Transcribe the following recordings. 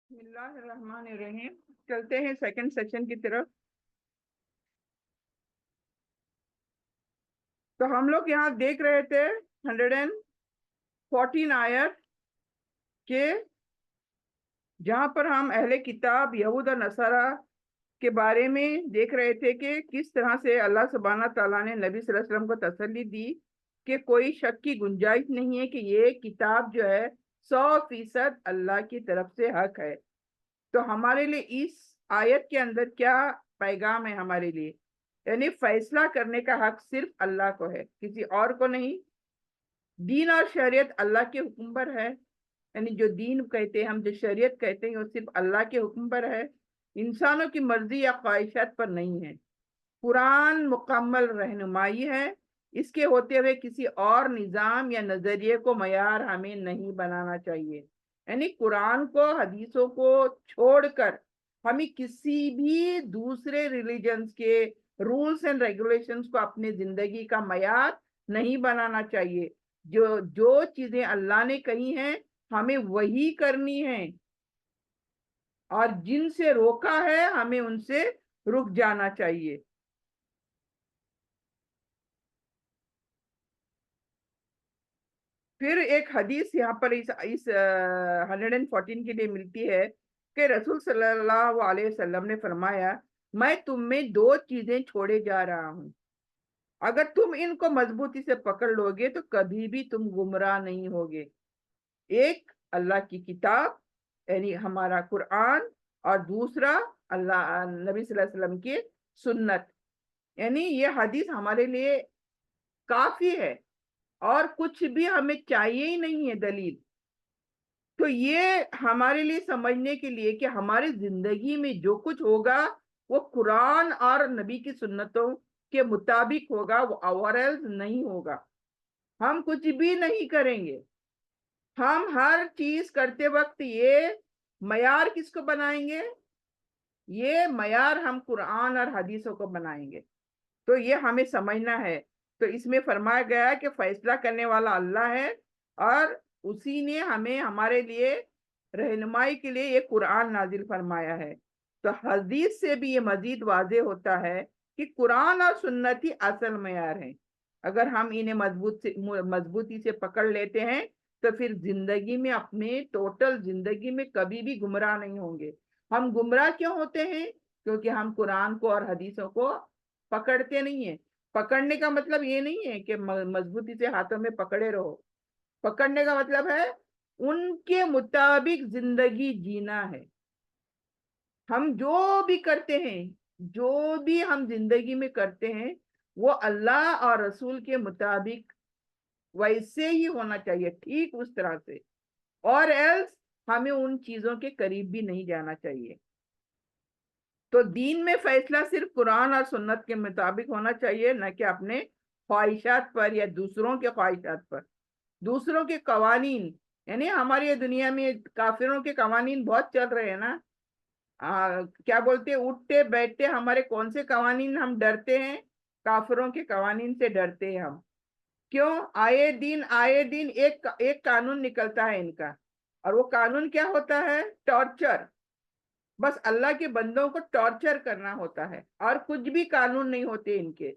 بسم اللہ الرحمن الرحیم. چلتے ہیں سیکنڈ سیشن کی طرف. تو ہم لوگ یہاں دیکھ رہے تھے 114 آیت کے، جہاں پر ہم اہل کتاب یہود اور نصارہ کے بارے میں دیکھ رہے تھے کہ کس طرح سے اللہ سبحانہ تعالیٰ نے نبی صلی اللہ علیہ وسلم کو تسلی دی کہ کوئی شک کی گنجائش نہیں ہے کہ یہ کتاب جو ہے 100% اللہ کی طرف سے حق ہے. تو ہمارے لیے اس آیت کے اندر کیا پیغام ہے ہمارے لیے؟ یعنی فیصلہ کرنے کا حق صرف اللہ کو ہے، کسی اور کو نہیں. دین اور شریعت اللہ کے حکم پر ہے، یعنی جو دین کہتے ہیں ہم، جو شریعت کہتے ہیں وہ صرف اللہ کے حکم پر ہے، انسانوں کی مرضی یا خواہشات پر نہیں ہے. قرآن مکمل رہنمائی ہے، اس کے ہوتے ہوئے کسی اور نظام یا نظریے کو معیار ہمیں نہیں بنانا چاہیے. یعنی قرآن کو، حدیثوں کو چھوڑ کر ہمیں کسی بھی دوسرے ریلیجنز کے رولز اینڈ ریگولیشنز کو اپنی زندگی کا معیار نہیں بنانا چاہیے. جو چیزیں اللہ نے کہی ہیں ہمیں وہی کرنی ہے، اور جن سے روکا ہے ہمیں ان سے رک جانا چاہیے. پھر ایک حدیث یہاں پر اس 114 کے لیے ملتی ہے کہ رسول صلی اللہ علیہ وسلم نے فرمایا، میں تم میں دو چیزیں چھوڑے جا رہا ہوں، اگر تم ان کو مضبوطی سے پکڑ لو گے تو کبھی بھی تم گمراہ نہیں ہوگے. ایک اللہ کی کتاب یعنی ہمارا قرآن، اور دوسرا اللہ نبی صلی اللہ علیہ وسلم کی سنت. یعنی یہ حدیث ہمارے لیے کافی ہے، اور کچھ بھی ہمیں چاہیے ہی نہیں ہے دلیل. تو یہ ہمارے لیے سمجھنے کے لیے کہ ہماری زندگی میں جو کچھ ہوگا وہ قرآن اور نبی کی سنتوں کے مطابق ہوگا، وہ اوورل نہیں ہوگا. ہم کچھ بھی نہیں کریں گے. ہم ہر چیز کرتے وقت یہ معیار کس کو بنائیں گے؟ یہ معیار ہم قرآن اور حدیثوں کو بنائیں گے. تو یہ ہمیں سمجھنا ہے. تو اس میں فرمایا گیا ہے کہ فیصلہ کرنے والا اللہ ہے، اور اسی نے ہمیں ہمارے لیے رہنمائی کے لیے یہ قرآن نازل فرمایا ہے. تو حدیث سے بھی یہ مزید واضح ہوتا ہے کہ قرآن اور سنت ہی اصل معیار ہیں. اگر ہم انہیں مضبوطی سے پکڑ لیتے ہیں تو پھر زندگی میں، اپنے ٹوٹل زندگی میں کبھی بھی گمراہ نہیں ہوں گے. ہم گمراہ کیوں ہوتے ہیں؟ کیونکہ ہم قرآن کو اور حدیثوں کو پکڑتے نہیں ہیں. پکڑنے کا مطلب یہ نہیں ہے کہ مضبوطی سے ہاتھوں میں پکڑے رہو. پکڑنے کا مطلب ہے ان کے مطابق زندگی جینا ہے. ہم جو بھی کرتے ہیں، جو بھی ہم زندگی میں کرتے ہیں، وہ اللہ اور رسول کے مطابق ویسے ہی ہونا چاہیے، ٹھیک اس طرح سے. اور ایلس ہمیں ان چیزوں کے قریب بھی نہیں جانا چاہیے. تو دین میں فیصلہ صرف قرآن اور سنت کے مطابق ہونا چاہیے، نہ کہ اپنے خواہشات پر یا دوسروں کے خواہشات پر. دوسروں کے قوانین، یعنی ہماری دنیا میں کافروں کے قوانین بہت چل رہے ہیں نا. کیا بولتے ہیں، اٹھتے بیٹھتے ہمارے کون سے قوانین ہم ڈرتے ہیں؟ کافروں کے قوانین سے ڈرتے ہیں ہم. کیوں؟ آئے دن ایک قانون نکلتا ہے ان کا، اور وہ قانون کیا ہوتا ہے؟ ٹارچر. بس اللہ کے بندوں کو ٹارچر کرنا ہوتا ہے، اور کچھ بھی قانون نہیں ہوتے ان کے.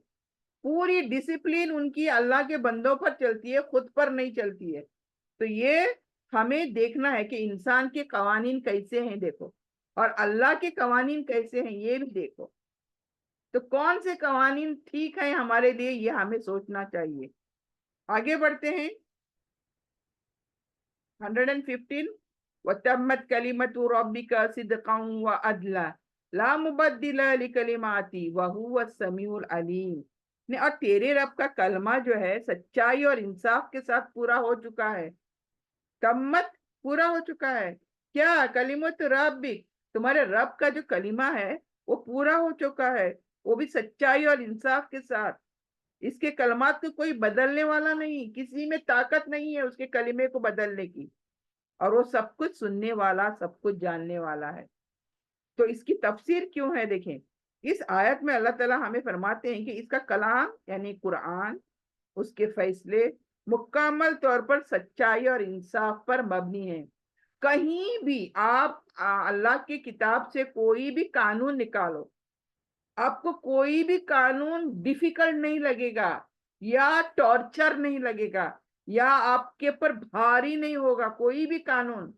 پوری ڈسپلین ان کی اللہ کے بندوں پر چلتی ہے، خود پر نہیں چلتی ہے. تو یہ ہمیں دیکھنا ہے کہ انسان کے قوانین کیسے ہیں دیکھو، اور اللہ کے قوانین کیسے ہیں یہ بھی دیکھو. تو کون سے قوانین ٹھیک ہیں ہمارے لیے، یہ ہمیں سوچنا چاہیے. آگے بڑھتے ہیں. 115 وَتَمَّتْ كَلِمَةُ رَبِّكَ صِدْقًا وَعَدْلًا لَا مُبَدِّلَ لِكَلِمَاتِهِ وَهُوَ السَّمِيعُ الْعَلِيمُ. اور تیرے رب کا کلمہ جو ہے سچائی اور انصاف کے ساتھ پورا ہو چکا ہے. تمت، پورا ہو چکا ہے. کیا؟ کلمت ربک، تمہارے رب کا جو کلمہ ہے وہ پورا ہو چکا ہے، وہ بھی سچائی اور انصاف کے ساتھ. اس کے کلمات کو کوئی بدلنے والا نہیں، کسی میں طاقت نہیں ہے اس کے کلمے کو بدلنے کی. اور وہ سب کچھ سننے والا، سب کچھ جاننے والا ہے. تو اس کی تفسیر کیوں ہے؟ دیکھیں، اس آیت میں اللہ تعالیٰ ہمیں فرماتے ہیں کہ اس کا کلام یعنی قرآن، اس کے فیصلے مکمل طور پر سچائی اور انصاف پر مبنی ہیں. کہیں بھی آپ اللہ کی کتاب سے کوئی بھی قانون نکالو، آپ کو کوئی بھی قانون ڈیفیکلٹ نہیں لگے گا یا ٹارچر نہیں لگے گا یا آپ کے پر بھاری نہیں ہوگا کوئی بھی قانون.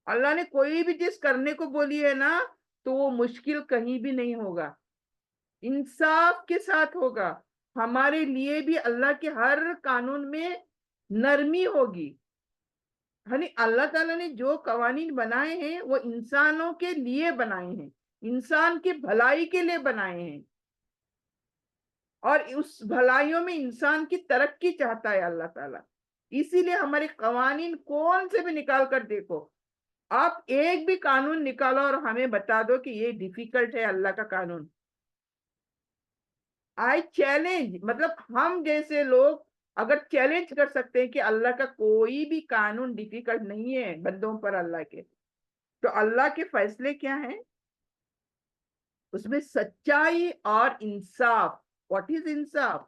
اللہ نے کوئی بھی چیز کرنے کو بولی ہے نا تو وہ مشکل کہیں بھی نہیں ہوگا، انصاف کے ساتھ ہوگا. ہمارے لیے بھی اللہ کے ہر قانون میں نرمی ہوگی. یعنی اللہ تعالیٰ نے جو قوانین بنائے ہیں وہ انسانوں کے لیے بنائے ہیں، انسان کی بھلائی کے لیے بنائے ہیں، اور اس بھلائیوں میں انسان کی ترقی چاہتا ہے اللہ تعالیٰ. اسی لیے ہمارے قوانین کون سے بھی نکال کر دیکھو، آپ ایک بھی قانون نکالو اور ہمیں بتا دو کہ یہ ڈیفیکلٹ ہے اللہ کا قانون. آئی چیلنج، مطلب ہم جیسے لوگ اگر چیلنج کر سکتے ہیں کہ اللہ کا کوئی بھی قانون ڈیفیکلٹ نہیں ہے بندوں پر اللہ کے، تو اللہ کے فیصلے کیا ہیں؟ اس میں سچائی اور انصاف. واٹ از انصاف؟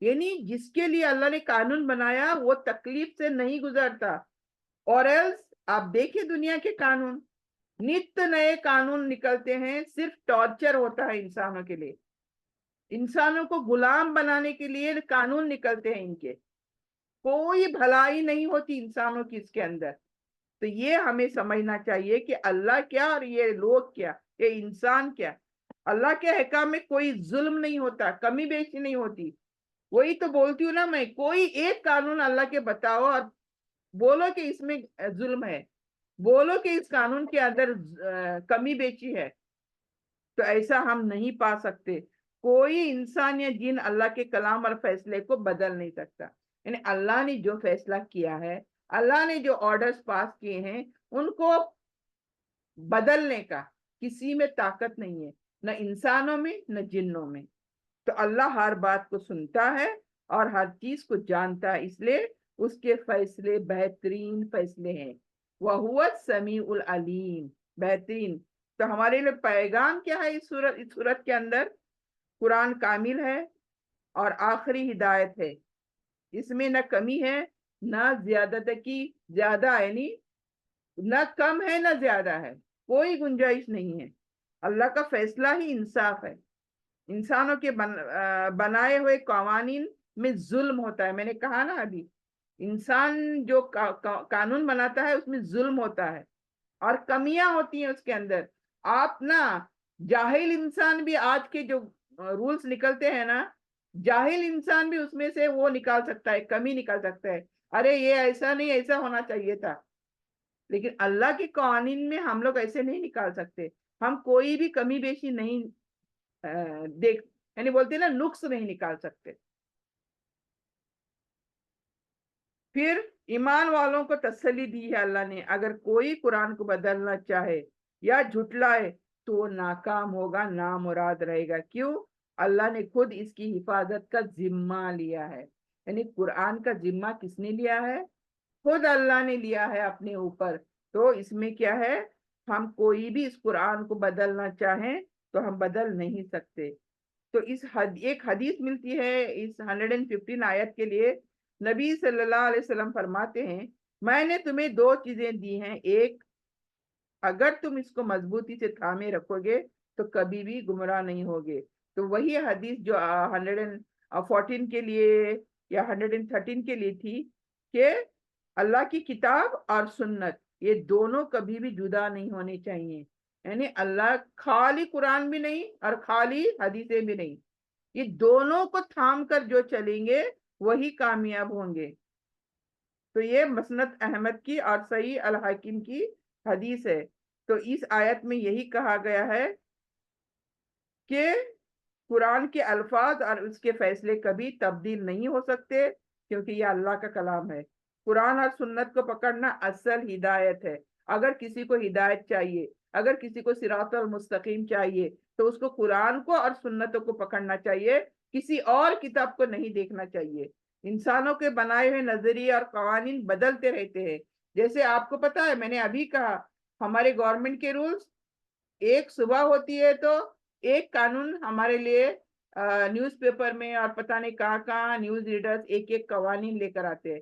یعنی جس کے لیے اللہ نے قانون بنایا وہ تکلیف سے نہیں گزرتا. اور ایلس آپ دیکھیں دنیا کے قانون، نت نئے قانون نکلتے ہیں، صرف ٹارچر ہوتا ہے انسانوں کے لیے، انسانوں کو غلام بنانے کے لیے قانون نکلتے ہیں ان کے، کوئی بھلائی نہیں ہوتی انسانوں کی اس کے اندر. تو یہ ہمیں سمجھنا چاہیے کہ اللہ کیا اور یہ لوگ کیا، یہ انسان کیا. اللہ کے احکام میں کوئی ظلم نہیں ہوتا، کمی بیشی نہیں ہوتی. وہی تو بولتی ہوں نا میں، کوئی ایک قانون اللہ کے بتاؤ اور بولو کہ اس میں ظلم ہے، بولو کہ اس قانون کے اندر کمی بیشی ہے، تو ایسا ہم نہیں پا سکتے. کوئی انسان یا جن اللہ کے کلام اور فیصلے کو بدل نہیں سکتا. یعنی اللہ نے جو فیصلہ کیا ہے، اللہ نے جو آرڈرز پاس کیے ہیں، ان کو بدلنے کا کسی میں طاقت نہیں ہے، نہ انسانوں میں نہ جنوں میں. تو اللہ ہر بات کو سنتا ہے اور ہر چیز کو جانتا ہے، اس لیے اس کے فیصلے بہترین فیصلے ہیں. وَهُوَ السَّمِيعُ الْعَلِيمُ. بہترین. تو ہمارے لیے پیغام کیا ہے اس صورت کے اندر؟ قرآن کامل ہے اور آخری ہدایت ہے، اس میں نہ کمی ہے نہ زیادہ کی زیادہ، یعنی نہ کم ہے نہ زیادہ ہے، کوئی گنجائش نہیں ہے. اللہ کا فیصلہ ہی انصاف ہے. انسانوں کے بنائے ہوئے قوانین میں ظلم ہوتا ہے. میں نے کہا نا ابھی، انسان جو قانون بناتا ہے اس میں ظلم ہوتا ہے اور کمیاں ہوتی ہیں اس کے اندر. آپ نا جاہل انسان بھی آج کے جو رولز نکلتے ہیں نا، جاہل انسان بھی اس میں سے وہ نکال سکتا ہے، کمی نکال سکتا ہے، ارے یہ ایسا نہیں، ایسا ہونا چاہیے تھا. لیکن اللہ کے قوانین میں ہم لوگ ایسے نہیں نکال سکتے. ہم کوئی بھی کمی بیشی نہیں دیکھ، یعنی بولتے نا نقص نہیں نکال سکتے. پھر ایمان والوں کو تسلی دی ہے اللہ نے، اگر کوئی قرآن کو بدلنا چاہے یا جھٹلائے تو وہ ناکام ہوگا، نامراد رہے گا. کیوں؟ اللہ نے خود اس کی حفاظت کا ذمہ لیا ہے. یعنی قرآن کا ذمہ کس نے لیا ہے؟ خود اللہ نے لیا ہے اپنے اوپر. تو اس میں کیا ہے، ہم کوئی بھی اس قرآن کو بدلنا چاہیں تو ہم بدل نہیں سکتے. تو ایک حدیث ملتی ہے اس 115 آیت کے لیے. نبی صلی اللہ علیہ وسلم فرماتے ہیں، میں نے تمہیں دو چیزیں دی ہیں، ایک اگر تم اس کو مضبوطی سے تھامے رکھو گے تو کبھی بھی گمراہ نہیں ہوگے. تو وہی حدیث جو 114 کے لیے یا 113 کے لیے تھی کہ اللہ کی کتاب اور سنت یہ دونوں کبھی بھی جدا نہیں ہونے چاہیے. یعنی اللہ خالی قرآن بھی نہیں اور خالی حدیثیں بھی نہیں، یہ دونوں کو تھام کر جو چلیں گے وہی کامیاب ہوں گے. تو یہ مسند احمد کی اور صحیح الحاکم کی حدیث ہے. تو اس آیت میں یہی کہا گیا ہے کہ قرآن کے الفاظ اور اس کے فیصلے کبھی تبدیل نہیں ہو سکتے کیونکہ یہ اللہ کا کلام ہے. قرآن اور سنت کو پکڑنا اصل ہدایت ہے. اگر کسی کو ہدایت چاہیے، اگر کسی کو صراط المستقیم چاہیے تو اس کو قرآن کو اور سنتوں کو پکڑنا چاہیے، کسی اور کتاب کو نہیں دیکھنا چاہیے. انسانوں کے بنائے ہوئے نظریے اور قوانین بدلتے رہتے ہیں. جیسے آپ کو پتا ہے، میں نے ابھی کہا ہمارے گورنمنٹ کے رولز، ایک صبح ہوتی ہے تو ایک قانون ہمارے لیے نیوز پیپر میں اور پتہ نہیں کہاں کہاں نیوز ریڈرز ایک ایک قوانین لے کر آتے ہیں.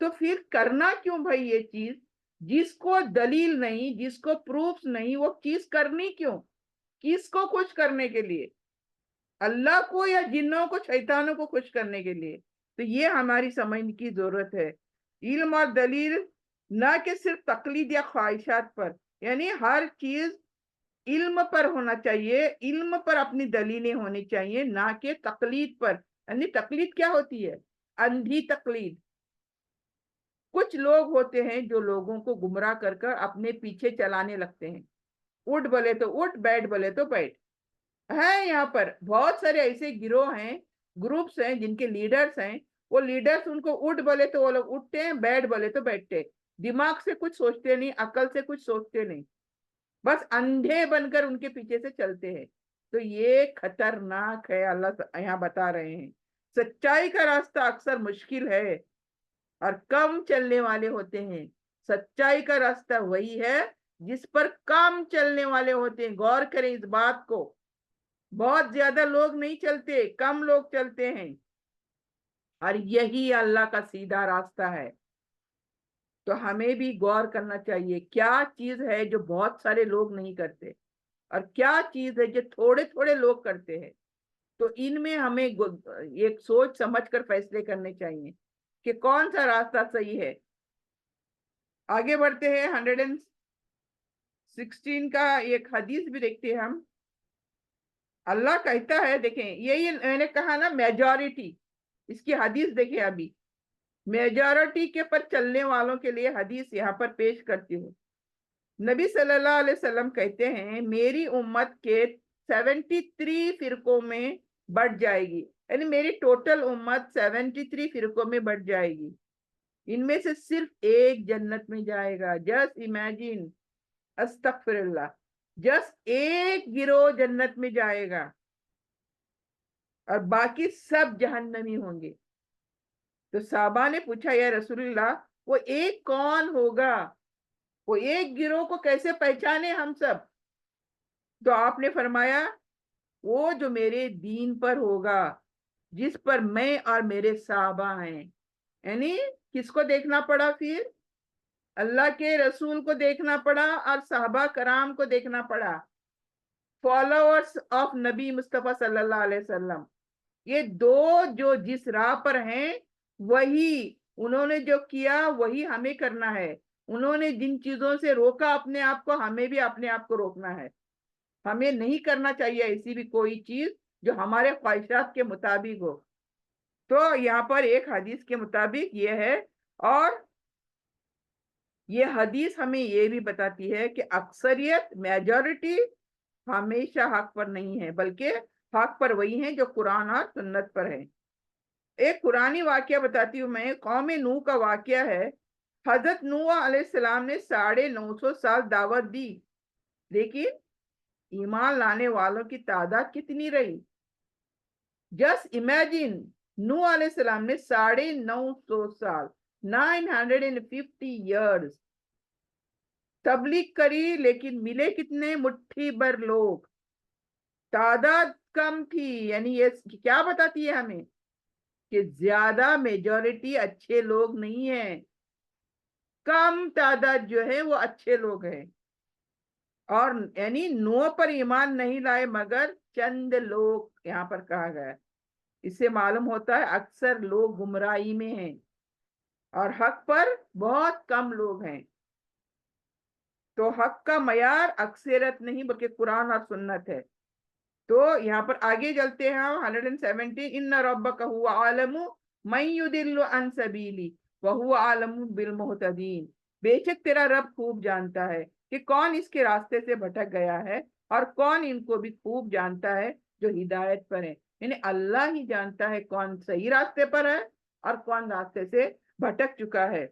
تو پھر کرنا کیوں بھائی یہ چیز؟ جس کو دلیل نہیں، جس کو پروف نہیں، وہ چیز کرنی کیوں؟ کس کو خوش کرنے کے لیے؟ اللہ کو یا جنوں کو، شیطانوں کو خوش کرنے کے لیے؟ تو یہ ہماری سمجھنے کی ضرورت ہے۔ علم اور دلیل نہ کہ صرف تقلید یا خواہشات پر، یعنی ہر چیز علم پر ہونا چاہیے، علم پر اپنی دلیلیں ہونی چاہیے، نہ کہ تقلید پر۔ یعنی تقلید کیا ہوتی ہے؟ اندھی تقلید۔ کچھ لوگ ہوتے ہیں جو لوگوں کو گمراہ کر کر اپنے پیچھے چلانے لگتے ہیں، اٹھ بولے تو اٹھ، بیٹھ بولے تو بیٹھ۔ ہے یہاں پر بہت سارے ایسے گروہ ہیں، گروپس ہیں جن کے لیڈرز ہیں، وہ لیڈرز ان کو اٹھ بولے تو وہ لوگ اٹھتے ہیں، بیٹھ بولے تو بیٹھتے، دماغ سے کچھ سوچتے نہیں، عقل سے کچھ سوچتے نہیں، بس اندھے بن کر ان کے پیچھے سے چلتے ہیں۔ تو یہ خطرناک ہے، اللہ یہاں بتا رہے ہیں سچائی کا راستہ اکثر مشکل ہے اور کم چلنے والے ہوتے ہیں۔ سچائی کا راستہ وہی ہے جس پر کم چلنے والے ہوتے ہیں۔ غور کریں اس بات کو، بہت زیادہ لوگ نہیں چلتے، کم لوگ چلتے ہیں، اور یہی اللہ کا سیدھا راستہ ہے۔ تو ہمیں بھی غور کرنا چاہیے کیا چیز ہے جو بہت سارے لوگ نہیں کرتے، اور کیا چیز ہے جو تھوڑے تھوڑے لوگ کرتے ہیں۔ تو ان میں ہمیں ایک سوچ سمجھ کر فیصلے کرنے چاہیے کہ کون سا راستہ صحیح ہے۔ آگے بڑھتے ہیں، 116 کا ایک حدیث بھی دیکھتے ہیں ہم۔ اللہ کہتا ہے، دیکھیں یہی میں نے کہا نا میجورٹی، اس کی حدیث دیکھیں ابھی، میجورٹی کے پر چلنے والوں کے لیے حدیث یہاں پر پیش کرتی ہوں۔ نبی صلی اللہ علیہ وسلم کہتے ہیں میری امت کے 73 فرقوں میں بٹ جائے گی، یعنی میری ٹوٹل امت 73 فرقوں میں بٹ جائے گی، ان میں سے صرف ایک جنت میں جائے گا۔ جسٹ امیجن، استغفر اللہ، جسٹ ایک گروہ جنت میں جائے گا اور باقی سب جہنمی ہوں گے۔ تو صحابہ نے پوچھا یا رسول اللہ وہ ایک کون ہوگا؟ وہ ایک گروہ کو کیسے پہچانے ہم سب؟ تو آپ نے فرمایا وہ جو میرے دین پر ہوگا، جس پر میں اور میرے صحابہ ہیں۔ یعنی کس کو دیکھنا پڑا پھر؟ اللہ کے رسول کو دیکھنا پڑا اور صحابہ کرام کو دیکھنا پڑا، فالوورز آف نبی مصطفیٰ صلی اللہ علیہ وسلم۔ یہ دو جو جس راہ پر ہیں، وہی انہوں نے جو کیا وہی ہمیں کرنا ہے۔ انہوں نے جن چیزوں سے روکا اپنے آپ کو، ہمیں بھی اپنے آپ کو روکنا ہے۔ ہمیں نہیں کرنا چاہیے ایسی بھی کوئی چیز جو ہمارے خواہشات کے مطابق ہو۔ تو یہاں پر ایک حدیث کے مطابق یہ ہے، اور یہ حدیث ہمیں یہ بھی بتاتی ہے کہ اکثریت، میجورٹی ہمیشہ حق پر نہیں ہے، بلکہ حق پر وہی ہیں جو قرآن اور سنت پر ہیں۔ ایک قرآنی واقعہ بتاتی ہوں میں، قوم نوح کا واقعہ ہے۔ حضرت نوح علیہ السلام نے 950 سال دعوت دی، لیکن ایمان لانے والوں کی تعداد کتنی رہی؟ جسٹ امیجن، نوح علیہ السلام نے 950 سال، 950 ایئرز تبلیغ کری، لیکن ملے کتنے؟ مٹھی بھر لوگ، تعداد کم تھی۔ یعنی یہ کیا بتاتی ہے ہمیں کہ زیادہ میجورٹی اچھے لوگ نہیں ہیں، کم تعداد جو ہے وہ اچھے لوگ ہیں۔ اور یعنی نوح پر ایمان نہیں لائے مگر چند لوگ، یہاں پر کہا گیا۔ اس سے معلوم ہوتا ہے اکثر لوگ گمراہی میں ہیں اور حق پر بہت کم لوگ ہیں۔ تو حق کا معیار اکثریت نہیں بلکہ قرآن اور سنت ہے۔ تو یہاں پر آگے چلتے ہیں، 117، ان ربک هو عالم من یضل عن سبیلی وهو عالم بالمہتدین۔ بے شک تیرا رب خوب جانتا ہے کہ کون اس کے راستے سے بھٹک گیا ہے، اور کون ان کو بھی خوب جانتا ہے جو ہدایت پر ہے۔ یعنی اللہ ہی جانتا ہے کون صحیح راستے پر ہے اور کون راستے سے بھٹک چکا ہے۔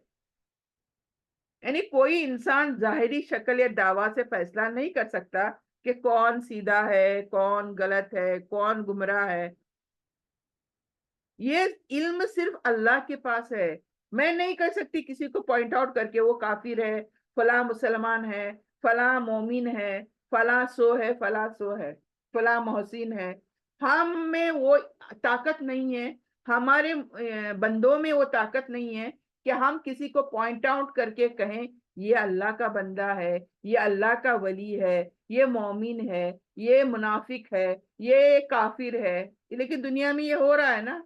یعنی کوئی انسان ظاہری شکل یا دعویٰ سے فیصلہ نہیں کر سکتا کہ کون سیدھا ہے، کون غلط ہے، کون گمراہ ہے۔ یہ علم صرف اللہ کے پاس ہے۔ میں نہیں کر سکتی کسی کو پوائنٹ آؤٹ کر کے وہ کافر ہے، فلاں مسلمان ہے، فلاں مومن ہے، فلاں سو ہے، فلاں سو ہے، فلاں محسن ہے۔ ہم میں وہ طاقت نہیں ہے، ہمارے بندوں میں وہ طاقت نہیں ہے کہ ہم کسی کو پوائنٹ آؤٹ کر کے کہیں یہ اللہ کا بندہ ہے، یہ اللہ کا ولی ہے، یہ مومن ہے، یہ منافق ہے، یہ کافر ہے. لیکن دنیا میں یہ ہو رہا ہے نا،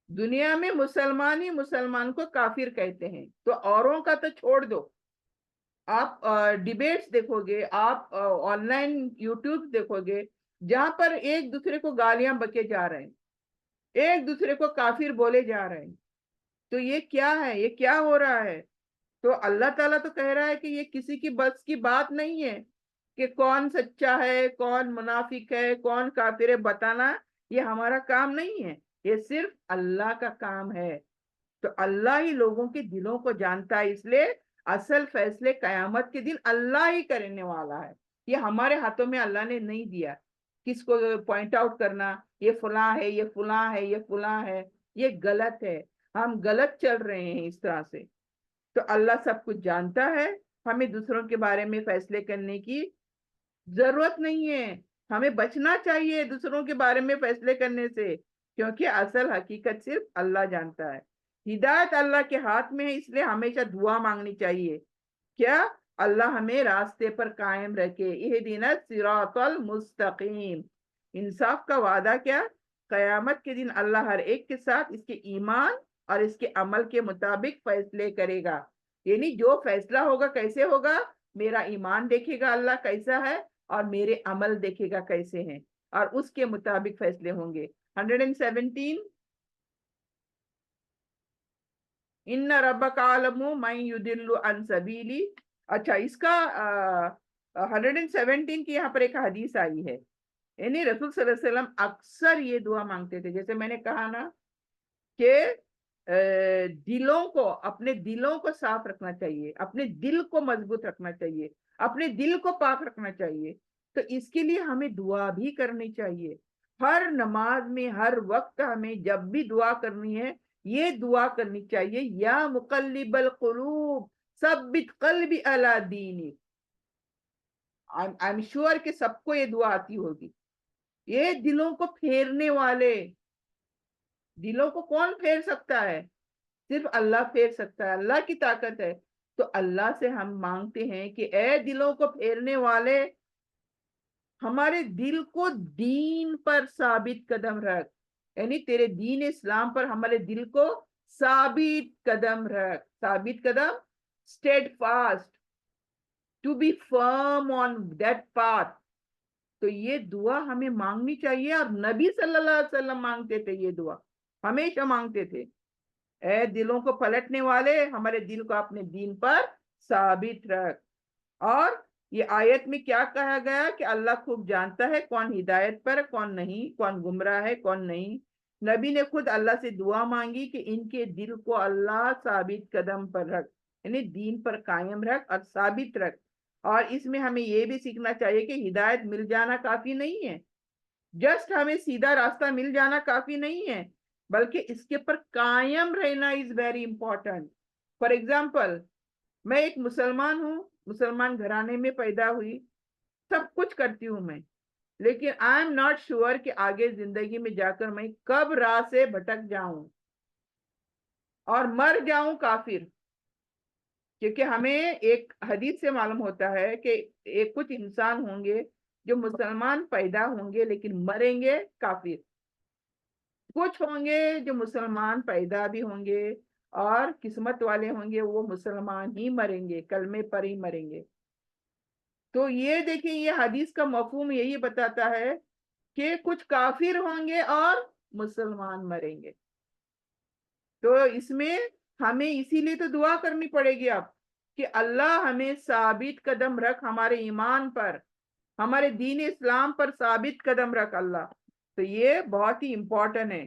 دنیا میں مسلمان ہی مسلمان کو کافر کہتے ہیں. تو اوروں کا تو چھوڑ دو، آپ ڈیبیٹس دیکھو گے، آپ آن لائن یوٹیوب دیکھو گے جہاں پر ایک دوسرے کو گالیاں بکے جا رہے ہیں، ایک دوسرے کو کافر بولے جا رہے ہیں. تو یہ کیا ہے، یہ کیا ہو رہا ہے؟ تو اللہ تعالیٰ تو کہہ رہا ہے کہ یہ کسی کی بس کی بات نہیں ہے کہ کون سچا ہے، کون منافق ہے، کون کافر ہے بتانا. یہ ہمارا کام نہیں ہے، یہ صرف اللہ کا کام ہے. تو اللہ ہی لوگوں کے دلوں کو جانتا ہے، اس لیے اصل فیصلے قیامت کے دن اللہ ہی کرنے والا ہے. یہ ہمارے ہاتھوں میں اللہ نے نہیں دیا کس کو پوائنٹ آؤٹ کرنا یہ فلاں ہے، یہ فلاں ہے، یہ فلاں ہے. یہ غلط ہے، ہم غلط چل رہے ہیں اس طرح سے. تو اللہ سب کچھ جانتا ہے، ہمیں دوسروں کے بارے میں فیصلے کرنے کی ضرورت نہیں ہے. ہمیں بچنا چاہیے دوسروں کے بارے میں فیصلے کرنے سے، کیونکہ اصل حقیقت صرف اللہ جانتا ہے. ہدایت اللہ کے ہاتھ میں ہے، اس لیے ہمیشہ دعا مانگنی چاہیے. کیا؟ اللہ ہمیں راستے پر قائم رکھے. اہدنا الصراط المستقیم. انصاف کا وعدہ کیا؟ قیامت کے دن اللہ ہر ایک کے ساتھ اس کے ایمان اور اس کے عمل کے مطابق فیصلے کرے گا. یعنی جو فیصلہ ہوگا کیسے ہوگا؟ میرا ایمان دیکھے گا اللہ کیسا ہے، اور میرے عمل دیکھے گا کیسے ہیں، اور اس کے مطابق فیصلے ہوں گے. 117 ان ربک عالم من یضل عن سبیلی. اچھا، اس کا 117 کی یہاں پر ایک حدیث آئی ہے. یعنی رسول صلی اللہ علیہ وسلم اکثر یہ دعا مانگتے تھے، جیسے میں نے کہا نا کہ دلوں کو، اپنے دلوں کو صاف رکھنا چاہیے، اپنے دل کو مضبوط رکھنا چاہیے، اپنے دل کو پاک رکھنا چاہیے. تو اس کے لیے ہمیں دعا بھی کرنی چاہیے. ہر نماز میں، ہر وقت ہمیں جب بھی دعا کرنی ہے یہ دعا کرنی چاہیے، یا مقلب القلوب ثبت قلبی علی دینک. آئی ایم شیور کہ سب کو یہ دعا آتی ہوگی. یہ دلوں کو پھیرنے والے، دلوں کو کون پھیر سکتا ہے؟ صرف اللہ پھیر سکتا ہے، اللہ کی طاقت ہے. تو اللہ سے ہم مانگتے ہیں کہ اے دلوں کو پھیرنے والے، ہمارے دل کو دین پر ثابت قدم رکھ. یعنی تیرے دین اسلام پر ہمارے دل کو ثابت قدم رکھ. ثابت قدم، steadfast, to be firm on that path. تو یہ دعا ہمیں مانگنی چاہیے، اور نبی صلی اللہ علیہ وسلم مانگتے تھے یہ دعا، ہمیشہ مانگتے تھے. اے دلوں کو پلٹنے والے، ہمارے دل کو اپنے دین پر ثابت رکھ. اور یہ آیت میں کیا کہا گیا کہ اللہ خوب جانتا ہے کون ہدایت پر، کون نہیں، کون گمراہ ہے، کون نہیں. نبی نے خود اللہ سے دعا مانگی کہ ان کے دل کو اللہ ثابت قدم پر رکھ، یعنی دین پر قائم رکھ اور ثابت رکھ. اور اس میں ہمیں یہ بھی سیکھنا چاہیے کہ ہدایت مل جانا کافی نہیں ہے، جسٹ ہمیں سیدھا راستہ مل جانا کافی نہیں ہے، بلکہ اس کے پر قائم رہنا is very important. For example, میں ایک مسلمان ہوں، مسلمان گھرانے میں پیدا ہوئی، سب کچھ کرتی ہوں میں، لیکن آئی ایم ناٹ شیور کہ آگے زندگی میں جا کر میں کب راہ سے بھٹک جاؤں اور مر جاؤں کافر. کیونکہ ہمیں ایک حدیث سے معلوم ہوتا ہے کہ ایک کچھ انسان ہوں گے جو مسلمان پیدا ہوں گے لیکن مریں گے کافر. کچھ ہوں گے جو مسلمان پیدا بھی ہوں گے اور قسمت والے ہوں گے، وہ مسلمان ہی مریں گے، کلمے پر ہی مریں گے. تو یہ دیکھیں، یہ حدیث کا مفہوم یہی بتاتا ہے کہ کچھ کافر ہوں گے اور مسلمان مریں گے. تو اس میں ہمیں اسی لیے تو دعا کرنی پڑے گی اب کہ اللہ ہمیں ثابت قدم رکھ، ہمارے ایمان پر، ہمارے دین اسلام پر ثابت قدم رکھ اللہ. تو یہ بہت ہی امپورٹنٹ ہے.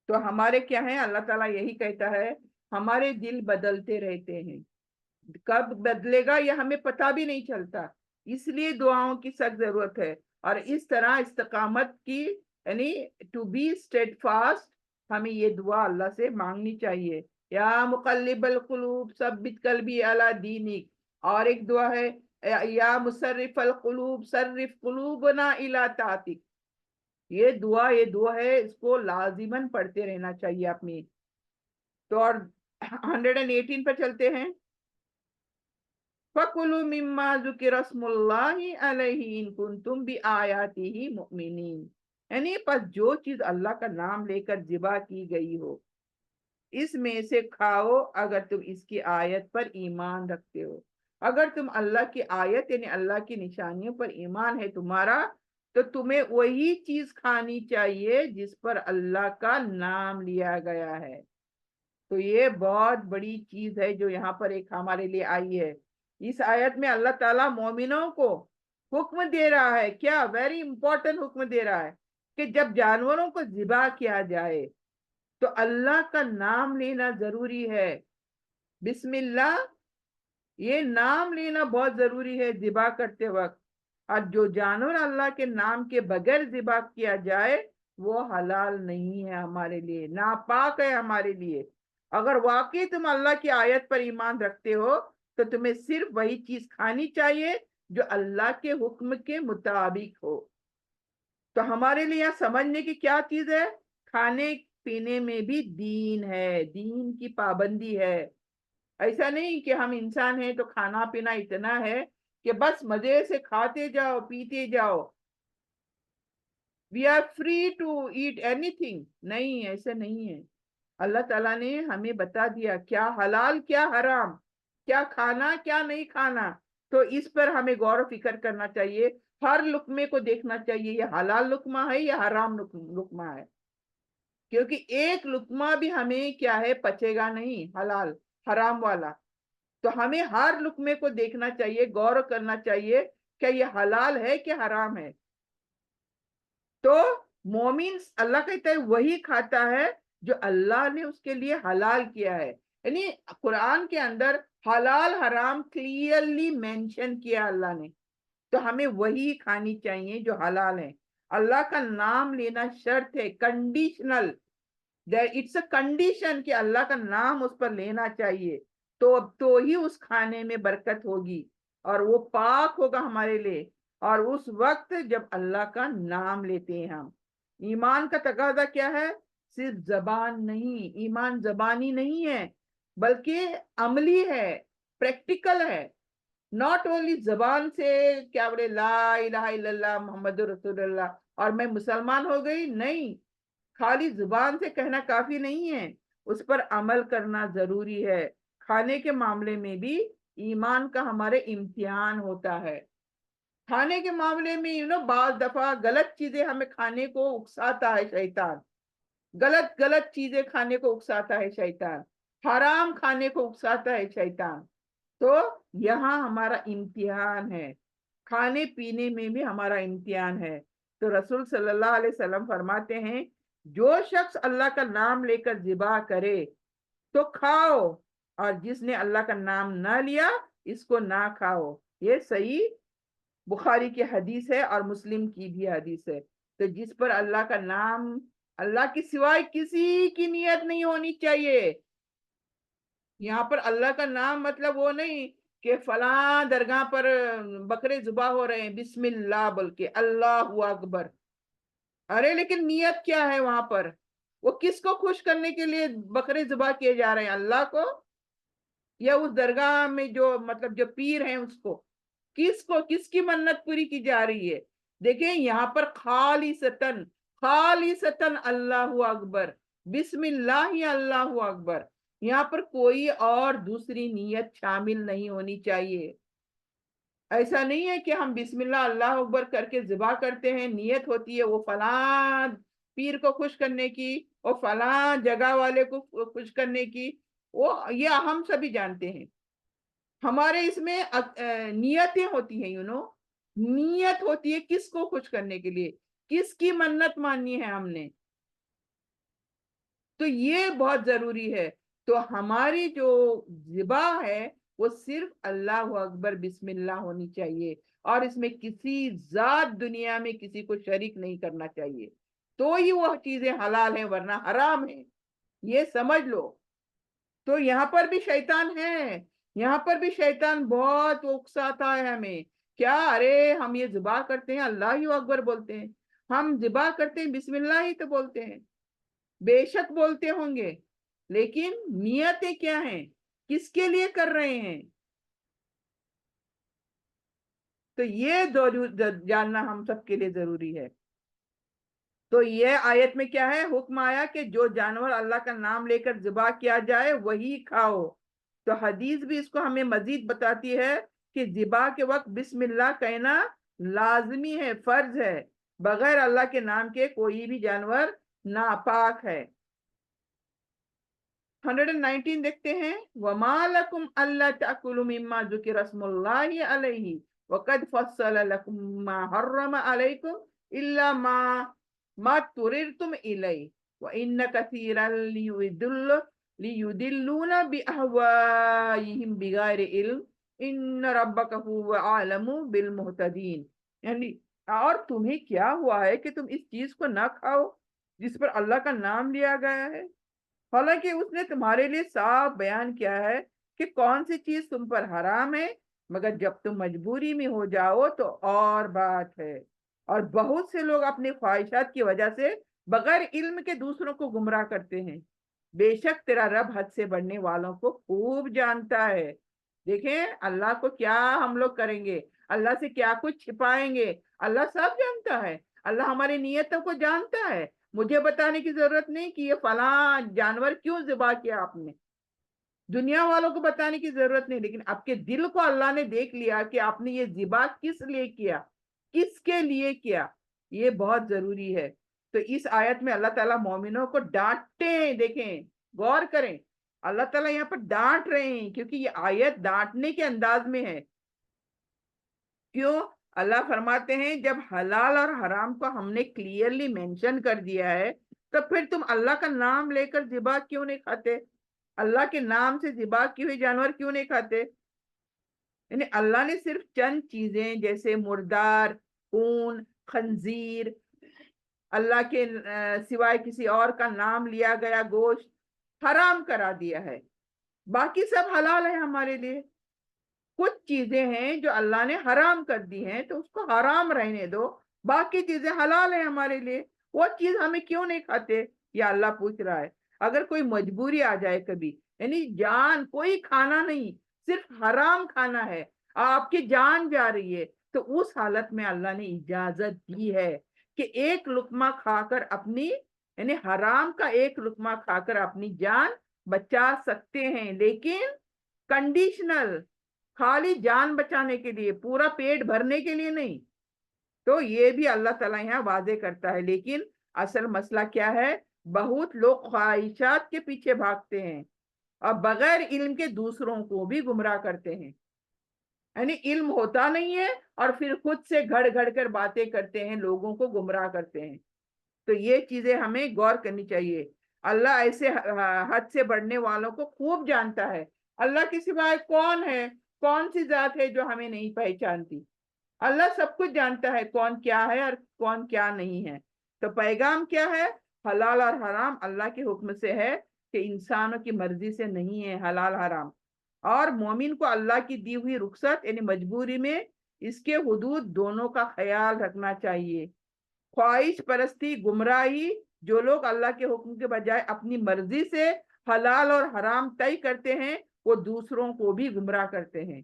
تو ہمارے کیا ہیں، اللہ تعالیٰ یہی کہتا ہے ہمارے دل بدلتے رہتے ہیں، کب بدلے گا یہ ہمیں پتہ بھی نہیں چلتا. اس لیے دعاؤں کی سخت ضرورت ہے. اور اس طرح استقامت کی، یعنی ٹو بی اسٹیڈ فاسٹ، ہمیں یہ دعا اللہ سے مانگنی چاہیے. یا مقلب القلوب ثبت قلبی علی دینک. اور ایک دعا ہے یا مصرف القلوب صرف قلوبنا الی طاعتک. یہ دعا ہے، اس کو لازماً پڑھتے رہنا چاہیے اپنی. تو اور 118 پر چلتے ہیں. فَكُلُوا مِمَّا ذُكِرَ اسْمُ اللَّهِ عَلَيْهِ إِن كُنتُمْ بِآيَاتِهِ مُؤْمِنِينَ. یعنی پس جو چیز اللہ کا نام لے کر ذبح کی گئی ہو اس میں سے کھاؤ اگر تم اس کی آیت پر ایمان رکھتے ہو. اگر تم اللہ کی آیت یعنی اللہ کی نشانیوں پر ایمان ہے تمہارا تو تمہیں وہی چیز کھانی چاہیے جس پر اللہ کا نام لیا گیا ہے. تو یہ بہت بڑی چیز ہے جو یہاں پر ایک ہمارے لیے آئی ہے. اس آیت میں اللہ تعالیٰ مومنوں کو حکم دے رہا ہے، کیا ویری امپورٹنٹ حکم دے رہا ہے کہ جب جانوروں کو ذبح کیا جائے تو اللہ کا نام لینا ضروری ہے. بسم اللہ یہ نام لینا بہت ضروری ہے ذبح کرتے وقت. اور جو جانور اللہ کے نام کے بغیر ذبح کیا جائے وہ حلال نہیں ہے ہمارے لیے، ناپاک ہے ہمارے لیے. اگر واقعی تم اللہ کی آیت پر ایمان رکھتے ہو تو تمہیں صرف وہی چیز کھانی چاہیے جو اللہ کے حکم کے مطابق ہو. تو ہمارے لیے یہاں سمجھنے کی کیا چیز ہے؟ کھانے پینے میں بھی دین ہے، دین کی پابندی ہے. ایسا نہیں کہ ہم انسان ہیں تو کھانا پینا اتنا ہے کہ بس مزے سے کھاتے جاؤ پیتے جاؤ. We are free to eat اینی تھنگ. نہیں، ایسا نہیں ہے. اللہ تعالیٰ نے ہمیں بتا دیا کیا حلال کیا حرام، کیا کھانا کیا نہیں کھانا. تو اس پر ہمیں غور و فکر کرنا چاہیے. ہر لقمے کو دیکھنا چاہیے یہ حلال لقمہ ہے یا حرام لقمہ ہے، کیونکہ ایک لقمہ بھی ہمیں کیا ہے پچے گا نہیں حلال حرام والا. تو ہمیں ہر لقمے کو دیکھنا چاہیے، غور کرنا چاہیے کہ یہ حلال ہے کہ حرام ہے. تو مومن اللہ کہتا ہے وہی کھاتا ہے جو اللہ نے اس کے لیے حلال کیا ہے. یعنی قرآن کے اندر حلال حرام کلیئرلی مینشن کیا اللہ نے. تو ہمیں وہی کھانی چاہیے جو حلال ہے. اللہ کا نام لینا شرط ہے، کنڈیشنل. اٹس اے کنڈیشن کہ اللہ کا نام اس پر لینا چاہیے. تو ہی اس کھانے میں برکت ہوگی اور وہ پاک ہوگا ہمارے لیے. اور اس وقت جب اللہ کا نام لیتے ہیں ہم. ایمان کا تقاضا کیا ہے؟ صرف زبان نہیں، ایمان زبانی نہیں ہے بلکہ عملی ہے، پریکٹیکل ہے. ناٹ اونلی زبان سے کیا بولے لا الہ الا اللہ محمد رسول اللہ اور میں مسلمان ہو گئی، نہیں. خالی زبان سے کہنا کافی نہیں ہے، اس پر عمل کرنا ضروری ہے. کھانے کے معاملے میں بھی ایمان کا ہمارے امتحان ہوتا ہے. کھانے کے معاملے میں بعض دفعہ غلط چیزیں ہمیں کھانے کو اکساتا ہے شیطان. غلط چیزیں کھانے کو اکساتا ہے شیطان، حرام کھانے کو اکساتا ہے شیطان. تو یہاں ہمارا امتحان ہے، کھانے پینے میں بھی ہمارا امتحان ہے. تو رسول صلی اللہ علیہ وسلم فرماتے ہیں جو شخص اللہ کا نام لے کر ذبح کرے تو کھاؤ، اور جس نے اللہ کا نام نہ لیا اس کو نہ کھاؤ. یہ صحیح بخاری کی حدیث ہے اور مسلم کی بھی حدیث ہے. تو جس پر اللہ کا نام، اللہ کی سوائے کسی کی نیت نہیں ہونی چاہیے. یہاں پر اللہ کا نام مطلب وہ نہیں کہ فلاں درگاہ پر بکرے ذبح ہو رہے ہیں بسم اللہ بول کے اللہ اکبر. ارے لیکن نیت کیا ہے وہاں پر؟ وہ کس کو خوش کرنے کے لیے بکرے ذبح کیے جا رہے ہیں؟ اللہ کو یا اس درگاہ میں جو مطلب جو پیر ہیں اس کو؟ کس کی منت پوری کی جا رہی ہے؟ دیکھیں یہاں پر خالصتاً اللہ اکبر، بسم اللہ اللہ اکبر. یہاں پر کوئی اور دوسری نیت شامل نہیں ہونی چاہیے. ایسا نہیں ہے کہ ہم بسم اللہ اللہ اکبر کر کے ذبح کرتے ہیں، نیت ہوتی ہے وہ فلاں پیر کو خوش کرنے کی اور فلاں جگہ والے کو خوش کرنے کی. وہ یہ ہم سبھی جانتے ہیں. ہمارے اس میں نیتیں ہوتی ہیں، نیت ہوتی ہے کس کو خوش کرنے کے لیے، کس کی منت ماننی ہے ہم نے. تو یہ بہت ضروری ہے. تو ہماری جو ذبح ہے وہ صرف اللہ اکبر بسم اللہ ہونی چاہیے اور اس میں کسی ذات دنیا میں کسی کو شریک نہیں کرنا چاہیے. تو ہی وہ چیزیں حلال ہیں ورنہ حرام ہیں، یہ سمجھ لو. تو یہاں پر بھی شیطان ہے، یہاں پر بھی شیطان بہت اکساتا ہے ہمیں. کیا ارے ہم یہ ذبح کرتے ہیں اللہ ہی اکبر بولتے ہیں ہم ذبح کرتے ہیں بسم اللہ ہی تو بولتے ہیں، بے شک بولتے ہوں گے، لیکن نیتیں کیا ہیں، کس کے لیے کر رہے ہیں؟ تو یہ جاننا ہم سب کے لیے ضروری ہے۔ تو یہ آیت میں کیا ہے، حکم آیا کہ جو جانور اللہ کا نام لے کر ذبح کیا جائے وہی کھاؤ۔ تو حدیث بھی اس کو ہمیں مزید بتاتی ہے کہ ذبح کے وقت بسم اللہ کہنا لازمی ہے، فرض ہے، بغیر اللہ کے نام کے کوئی بھی جانور ناپاک ہے۔ 119 دیکھتے ہیں، وَمَا لَكُمْ أَلَّا تَأْكُلُوا مِمَّا ذُكِرَ اسْمُ اللَّهِ عَلَيْهِ وَقَدْ فَصَّلَ لَكُمْ مَا حَرَّمَ عَلَيْكُمْ إِلَّا مَا اضْطُرِرْتُمْ إِلَيْهِ وَإِنَّ كَثِيرًا لِيُضِلُّونَ بِأَهْوَائِهِمْ بِغَيْرِ عِلْمٍ إِنَّ رَبَّكَ هُوَ أَعْلَمُ بِالْمُهْتَدِينَ۔ یعنی اور تمہیں کیا ہوا ہے کہ تم اس چیز کو نہ کھاؤ جس پر اللہ کا نام لیا گیا ہے، حالانکہ اس نے تمہارے لیے صاف بیان کیا ہے کہ کون سی چیز تم پر حرام ہے، مگر جب تم مجبوری میں ہو جاؤ تو اور بات ہے۔ اور بہت سے لوگ اپنی خواہشات کی وجہ سے بغیر علم کے دوسروں کو گمراہ کرتے ہیں۔ بے شک تیرا رب حد سے بڑھنے والوں کو خوب جانتا ہے۔ دیکھیں اللہ کو کیا ہم لوگ کریں گے، اللہ سے کیا کچھ چھپائیں گے، اللہ سب جانتا ہے، اللہ ہماری نیتوں کو جانتا ہے۔ مجھے بتانے کی ضرورت نہیں کہ یہ فلاں جانور کیوں ذبح کیا آپ نے، دنیا والوں کو بتانے کی ضرورت نہیں، لیکن آپ کے دل کو اللہ نے دیکھ لیا کہ آپ نے یہ ذبح کس لیے کیا، کس کے لیے کیا، یہ بہت ضروری ہے۔ تو اس آیت میں اللہ تعالیٰ مومنوں کو ڈانٹتے ہیں، دیکھیں غور کریں، اللہ تعالیٰ یہاں پر ڈانٹ رہے ہیں کیونکہ یہ آیت ڈانٹنے کے انداز میں ہے۔ کیوں؟ اللہ فرماتے ہیں جب حلال اور حرام کو ہم نے کلیئرلی مینشن کر دیا ہے تو پھر تم اللہ کا نام لے کر ذبح کیوں نہیں کھاتے، اللہ کے نام سے ذبح کی ہوئی جانور کیوں نہیں کھاتے؟ یعنی اللہ نے صرف چند چیزیں جیسے مردار، خون، خنزیر، اللہ کے سوائے کسی اور کا نام لیا گیا گوشت حرام کرا دیا ہے، باقی سب حلال ہے ہمارے لیے۔ کچھ چیزیں ہیں جو اللہ نے حرام کر دی ہیں تو اس کو حرام رہنے دو، باقی چیزیں حلال ہیں ہمارے لیے، وہ چیز ہمیں کیوں نہیں کھاتے، یہ اللہ پوچھ رہا ہے۔ اگر کوئی مجبوری آ جائے کبھی، یعنی جان کوئی کھانا نہیں، صرف حرام کھانا ہے، آپ کی جان جا رہی ہے، تو اس حالت میں اللہ نے اجازت دی ہے کہ ایک لقمہ کھا کر اپنی، یعنی حرام کا ایک لقمہ کھا کر اپنی جان بچا سکتے ہیں، لیکن کنڈیشنل، خالی جان بچانے کے لیے، پورا پیٹ بھرنے کے لیے نہیں۔ تو یہ بھی اللہ تعالیٰ یہاں واضح کرتا ہے، لیکن اصل مسئلہ کیا ہے، بہت لوگ خواہشات کے پیچھے بھاگتے ہیں اور بغیر علم کے دوسروں کو بھی گمراہ کرتے ہیں، یعنی علم ہوتا نہیں ہے اور پھر خود سے گھڑ گھڑ کر باتیں کرتے ہیں، لوگوں کو گمراہ کرتے ہیں۔ تو یہ چیزیں ہمیں غور کرنی چاہیے۔ اللہ ایسے حد سے بڑھنے والوں کو خوب جانتا ہے۔ اللہ کے سوائے کون ہے، کون سی ذات ہے جو ہمیں نہیں پہچانتی؟ اللہ سب کچھ جانتا ہے، کون کیا ہے اور کون کیا نہیں ہے۔ تو پیغام کیا ہے؟ حلال اور حرام اللہ کے حکم سے ہے، کہ انسانوں کی مرضی سے نہیں ہے حلال حرام، اور مومن کو اللہ کی دی ہوئی رخصت یعنی مجبوری میں اس کے حدود دونوں کا خیال رکھنا چاہیے۔ خواہش پرستی، گمراہی، جو لوگ اللہ کے حکم کے بجائے اپنی مرضی سے حلال اور حرام طے کرتے ہیں وہ دوسروں کو بھی گمراہ کرتے ہیں۔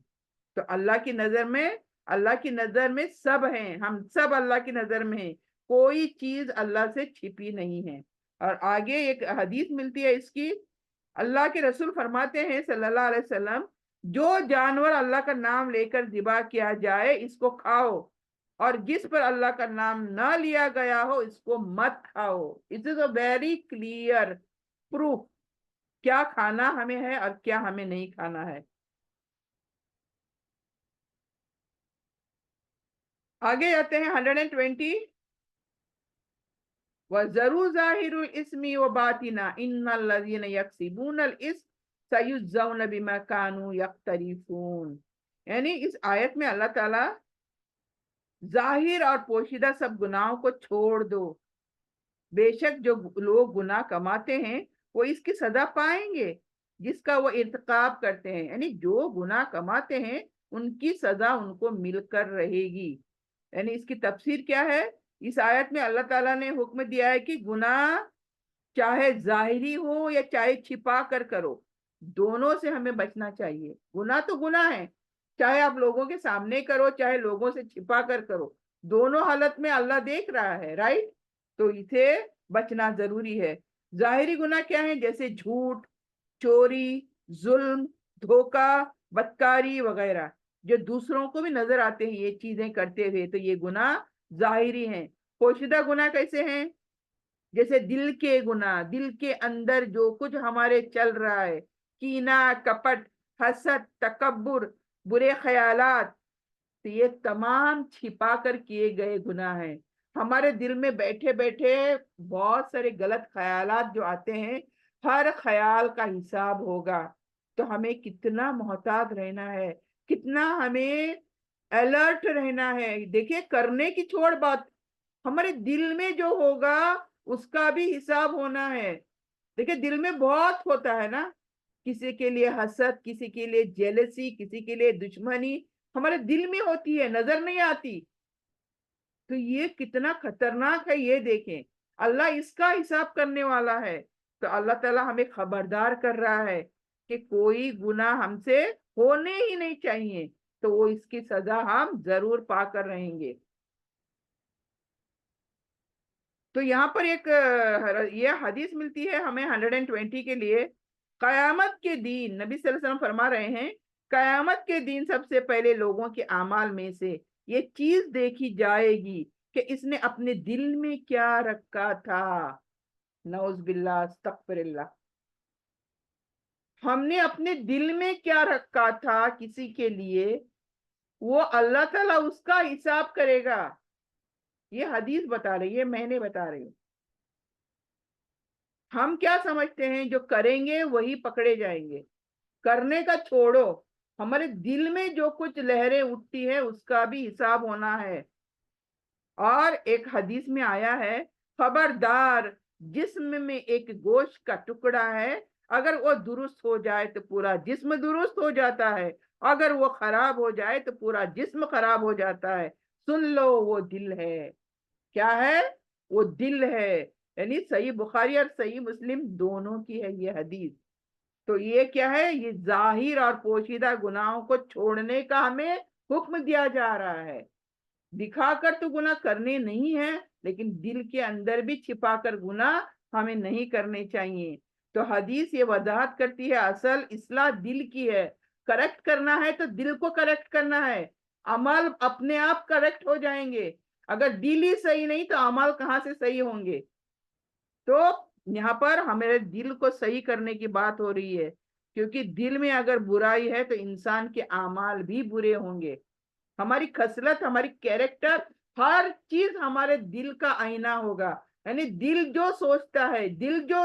تو اللہ کی نظر میں سب ہیں، ہم سب اللہ کی نظر میں ہیں، کوئی چیز اللہ سے چھپی نہیں ہے۔ اور آگے ایک حدیث ملتی ہے اس کی، اللہ کے رسول فرماتے ہیں صلی اللہ علیہ وسلم، جو جانور اللہ کا نام لے کر ذبح کیا جائے اس کو کھاؤ، اور جس پر اللہ کا نام نہ لیا گیا ہو اس کو مت کھاؤ۔ It is a very clear proof کیا کھانا ہمیں ہے اور کیا ہمیں نہیں کھانا ہے۔ آگے جاتے ہیں 120، وَذَرُوا ظَاهِرُ الْإِثْمِ وَبَاطِنَهُ إِنَّ الَّذِينَ يَكْسِبُونَ الْإِثْمَ سَيُجْزَوْنَ بِمَا كَانُوا يَقْتَرِفُونَ۔ یعنی اس آیت میں اللہ تعالیٰ ظاہر اور پوشیدہ سب گناہوں کو چھوڑ دو، بے شک جو لوگ گناہ کماتے ہیں وہ اس کی سزا پائیں گے جس کا وہ ارتکاب کرتے ہیں، یعنی جو گناہ کماتے ہیں ان کی سزا ان کو مل کر رہے گی۔ یعنی اس کی تفسیر کیا ہے اس آیت میں اللہ تعالیٰ نے حکم دیا ہے کہ گناہ چاہے ظاہری ہو یا چاہے چھپا کر کرو، دونوں سے ہمیں بچنا چاہیے۔ گناہ تو گناہ ہے، چاہے آپ لوگوں کے سامنے کرو چاہے لوگوں سے چھپا کر کرو، دونوں حالت میں اللہ دیکھ رہا ہے، رائٹ؟ تو اسے بچنا ضروری ہے۔ ظاہری گناہ کیا ہے؟ جیسے جھوٹ، چوری، ظلم، دھوکہ، بدکاری وغیرہ، جو دوسروں کو بھی نظر آتے ہیں یہ چیزیں کرتے ہوئے، تو یہ گناہ ظاہری ہیں۔ پوشیدہ گناہ کیسے ہیں؟ جیسے دل کے گناہ، دل کے اندر جو کچھ ہمارے چل رہا ہے، کینہ، کپٹ، حسد، تکبر، برے خیالات، تو یہ تمام چھپا کر کیے گئے گناہ ہیں۔ ہمارے دل میں بیٹھے بیٹھے بہت سارے غلط خیالات جو آتے ہیں، ہر خیال کا حساب ہوگا، تو ہمیں کتنا محتاط رہنا ہے، کتنا ہمیں الرٹ رہنا ہے۔ دیکھیں، کرنے کی چھوڑ بات، ہمارے دل میں جو ہوگا اس کا بھی حساب ہونا ہے۔ دیکھیں، دل میں بہت ہوتا ہے نا، کسی کے لیے حسد، کسی کے لیے جیلسی، کسی کے لیے دشمنی، ہمارے دل میں ہوتی ہے، نظر نہیں آتی۔ تو یہ کتنا خطرناک ہے، یہ دیکھیں، اللہ اس کا حساب کرنے والا ہے۔ تو اللہ تعالیٰ ہمیں خبردار کر رہا ہے کہ کوئی گناہ ہم سے ہونے ہی نہیں چاہیے، تو وہ اس کی سزا ہم ضرور پا کر رہیں گے۔ تو یہاں پر ایک یہ حدیث ملتی ہے ہمیں 120 کے لیے۔ قیامت کے دن نبی صلی اللہ علیہ وسلم فرما رہے ہیں، قیامت کے دن سب سے پہلے لوگوں کے اعمال میں سے یہ چیز دیکھی جائے گی کہ اس نے اپنے دل میں کیا رکھا تھا۔ نعوذ باللہ، استغفر اللہ۔ ہم نے اپنے دل میں کیا رکھا تھا کسی کے لیے، وہ اللہ تعالیٰ اس کا حساب کرے گا۔ یہ حدیث بتا رہی ہے، میں نے بتا رہی ہوں۔ ہم کیا سمجھتے ہیں جو کریں گے وہی پکڑے جائیں گے؟ کرنے کا چھوڑو، ہمارے دل میں جو کچھ لہریں اٹھتی ہے اس کا بھی حساب ہونا ہے۔ اور ایک حدیث میں آیا ہے، خبردار، جسم میں ایک گوشت کا ٹکڑا ہے، اگر وہ درست ہو جائے تو پورا جسم درست ہو جاتا ہے، اگر وہ خراب ہو جائے تو پورا جسم خراب ہو جاتا ہے۔ سن لو، وہ دل ہے۔ کیا ہے؟ وہ دل ہے۔ یعنی صحیح بخاری اور صحیح مسلم دونوں کی ہے یہ حدیث۔ تو یہ کیا ہے؟ یہ ظاہر اور پوشیدہ گناہوں کو چھوڑنے کا ہمیں حکم دیا جا رہا ہے۔ دکھا کر تو گناہ کرنے نہیں ہے، لیکن دل کے اندر بھی چھپا کر گناہ ہمیں نہیں کرنے چاہیے۔ تو حدیث یہ وضاحت کرتی ہے، اصل اصلاح دل کی ہے۔ کریکٹ کرنا ہے تو دل کو کریکٹ کرنا ہے، عمل اپنے آپ کریکٹ ہو جائیں گے۔ اگر دل ہی صحیح نہیں تو عمل کہاں سے صحیح ہوں گے؟ تو یہاں پر ہمارے دل کو صحیح کرنے کی بات ہو رہی ہے، کیونکہ دل میں اگر برائی ہے تو انسان کے اعمال بھی برے ہوں گے۔ ہماری خصلت، ہماری کیریکٹر، ہر چیز ہمارے دل کا آئینہ ہوگا۔ یعنی دل جو سوچتا ہے، دل جو